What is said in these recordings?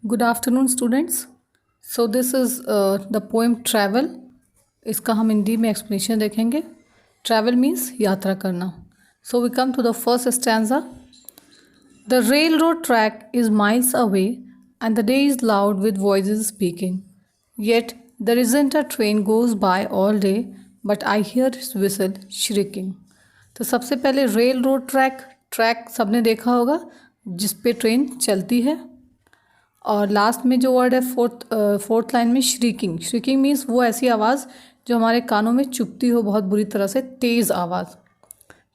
Good afternoon students. So this is the poem travel. इसका हम हिंदी में एक्सप्लेनेशन देखेंगे। ट्रैवल मीन्स यात्रा करना। So we come to the first stanza. The railroad track is miles away and the day is loud with voices speaking, yet there isn't a train goes by all day but I hear its whistle shrieking। तो सबसे पहले rail road track, track सबने देखा होगा जिस पे train चलती है। और लास्ट में जो वर्ड है फोर्थ लाइन में श्रीकिंग। श्रीकिंग मीन्स वो ऐसी आवाज़ जो हमारे कानों में चुभती हो बहुत बुरी तरह से, तेज़ आवाज़।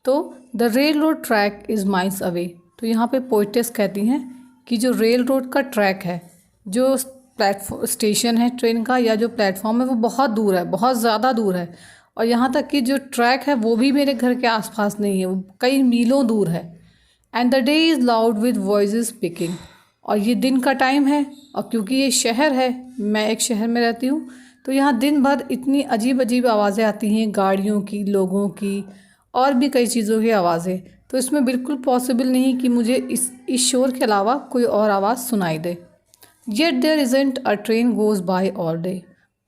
तो the railroad track is miles away. तो यहाँ पे पोइटेस कहती हैं कि जो रेल रोड का ट्रैक है, जो प्लेटफॉर्म स्टेशन है ट्रेन का या जो प्लेटफॉर्म है, वो बहुत दूर है, बहुत ज़्यादा दूर है। और यहाँ तक कि जो ट्रैक है वो भी मेरे घर के आसपास नहीं है, वो कई मीलों दूर है। And the day is loud with voices speaking. और ये दिन का टाइम है, और क्योंकि ये शहर है, मैं एक शहर में रहती हूँ, तो यहाँ दिन भर इतनी अजीब अजीब आवाज़ें आती हैं, गाड़ियों की, लोगों की, और भी कई चीज़ों की आवाज़ें। तो इसमें बिल्कुल पॉसिबल नहीं कि मुझे इस शोर के अलावा कोई और आवाज़ सुनाई दे। Yet there isn't a train goes by all day.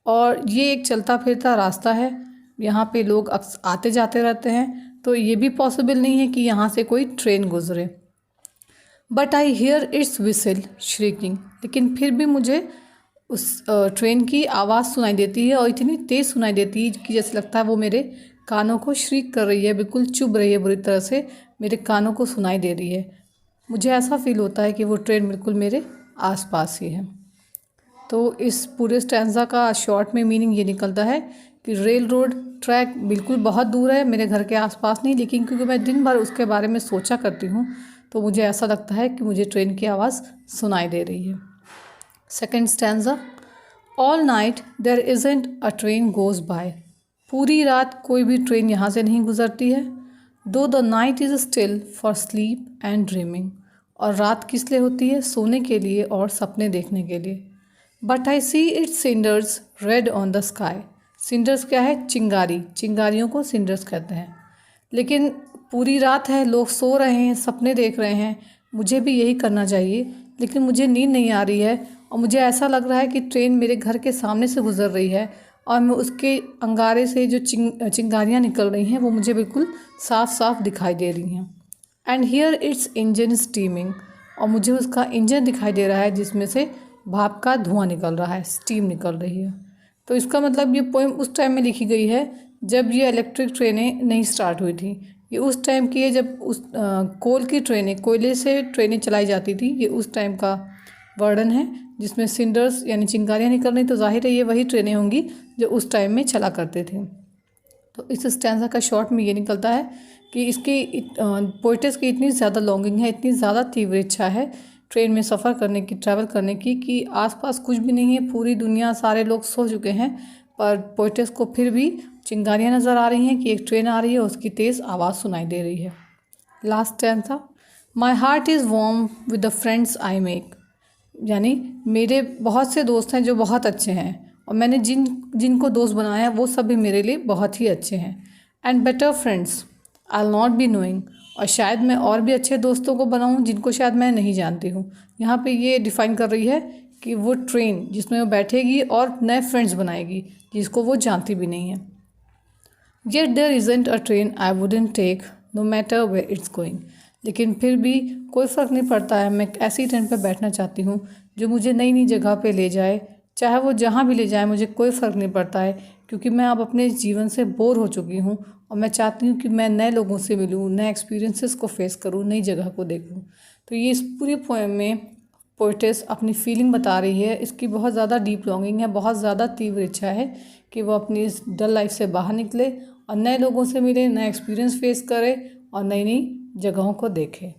और ये एक चलता फिरता रास्ता है, यहाँ पे लोग आते जाते रहते हैं, तो ये भी पॉसिबल नहीं है कि यहाँ से कोई ट्रेन गुजरे। But I hear it's whistle shrieking. लेकिन फिर भी मुझे उस ट्रेन की आवाज़ सुनाई देती है, और इतनी तेज़ सुनाई देती है कि जैसे लगता है वो मेरे कानों को श्रीक कर रही है, बिल्कुल चुभ रही है, बुरी तरह से मेरे कानों को सुनाई दे रही है। मुझे ऐसा फील होता है कि वो ट्रेन बिल्कुल मेरे आसपास ही है। तो इस पूरे स्टैंजा का शॉर्ट में मीनिंग ये निकलता है कि रेल रोड ट्रैक बिल्कुल बहुत दूर है, मेरे घर के आसपास नहीं, लेकिन क्योंकि मैं दिन भर उसके बारे में सोचा करती हूँ, तो मुझे ऐसा लगता है कि मुझे ट्रेन की आवाज़ सुनाई दे रही है। Second stanza. All night there isn't a train goes by. पूरी रात कोई भी ट्रेन यहाँ से नहीं गुजरती है। दो the night is still for sleep and dreaming. और रात किस लिए होती है? सोने के लिए और सपने देखने के लिए। But I see it's cinders red on the sky. Cinders क्या है? चिंगारी। चिंगारियों को सिंडर्स कहते हैं। लेकिन पूरी रात है, लोग सो रहे हैं, सपने देख रहे हैं, मुझे भी यही करना चाहिए, लेकिन मुझे नींद नहीं आ रही है, और मुझे ऐसा लग रहा है कि ट्रेन मेरे घर के सामने से गुजर रही है, और मैं उसके अंगारे से जो चिंगारियाँ निकल रही हैं वो मुझे बिल्कुल साफ साफ दिखाई दे रही हैं। And here it's engine steaming. और मुझे उसका इंजन दिखाई दे रहा है जिसमें से भाप का धुआं निकल रहा है, स्टीम निकल रही है। तो इसका मतलब ये पोएम उस टाइम में लिखी गई है जब ये इलेक्ट्रिक ट्रेनें नहीं स्टार्ट हुई थी। ये उस टाइम की है जब उस कोल की ट्रेनें, कोयले से ट्रेनें चलाई जाती थी। ये उस टाइम का वर्णन है जिसमें सिंडर्स यानी चिंगारियाँ निकल रही। तो जाहिर है ये वही ट्रेनें होंगी जो उस टाइम में चला करते थे। तो इस स्टैंजा का शॉर्ट में ये निकलता है कि इसकी पोइटेस की इतनी ज़्यादा लॉन्गिंग है, इतनी ज़्यादा तीव्र इच्छा है ट्रेन में सफ़र करने की, ट्रैवल करने की, कि आसपास कुछ भी नहीं है, पूरी दुनिया, सारे लोग सो चुके हैं, पर पोइटेस को फिर भी चिंगारियाँ नज़र आ रही हैं कि एक ट्रेन आ रही है, उसकी तेज़ आवाज़ सुनाई दे रही है। Last stanza. My heart is warm with the friends I make. यानी मेरे बहुत से दोस्त हैं जो बहुत अच्छे हैं, और मैंने जिनको दोस्त बनाया वो सब भी मेरे लिए बहुत ही अच्छे हैं। And better friends I not be knowing. और शायद मैं और भी अच्छे दोस्तों को बनाऊं जिनको शायद मैं नहीं जानती हूँ। यहाँ पे ये डिफ़ाइन कर रही है कि वो ट्रेन जिसमें वो बैठेगी और नए फ्रेंड्स बनाएगी जिसको वो जानती भी नहीं है। Yet there isn't a train I wouldn't take no matter where it's going. लेकिन फिर भी कोई फ़र्क नहीं पड़ता है, मैं ऐसी ट्रेन पर बैठना चाहती हूँ जो मुझे नई नई जगह पे ले जाए, चाहे वो जहाँ भी ले जाए, मुझे कोई फ़र्क नहीं पड़ता है, क्योंकि मैं अब अपने जीवन से बोर हो चुकी हूँ, और मैं चाहती हूँ कि मैं नए लोगों से मिलूँ, नए एक्सपीरियंसेस को फेस करूँ, नई जगह को देखूँ। तो ये इस पूरी पोएम में पोइटेस अपनी फीलिंग बता रही है। इसकी बहुत ज़्यादा डीप लॉन्गिंग है, बहुत ज़्यादा तीव्र इच्छा है कि वो अपनी इस डल लाइफ से बाहर निकले और नए लोगों से मिले, नए एक्सपीरियंस फेस करे और नई नई जगहों को देखे।